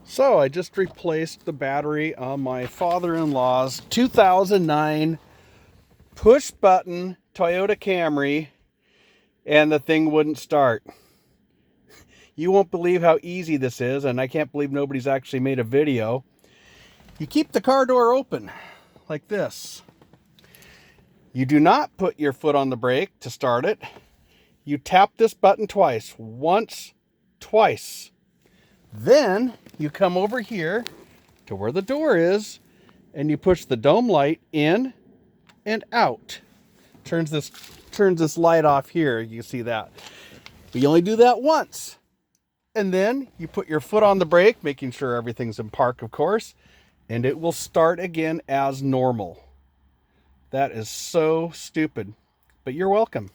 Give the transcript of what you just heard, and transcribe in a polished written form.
So I just replaced the battery on my father-in-law's 2009 push button Toyota Camry, and the thing wouldn't start. You won't believe how easy this is, and I can't believe nobody's actually made a video. You keep the car door open like this. You do not put your foot on the brake to start it. You tap this button twice. Once, twice. Then you come over here to where the door is and you push the dome light in and out. Turns this light off here. You see that. But you only do that once. And then you put your foot on the brake, making sure everything's in park, of course, and it will start again as normal. That is so stupid, but you're welcome.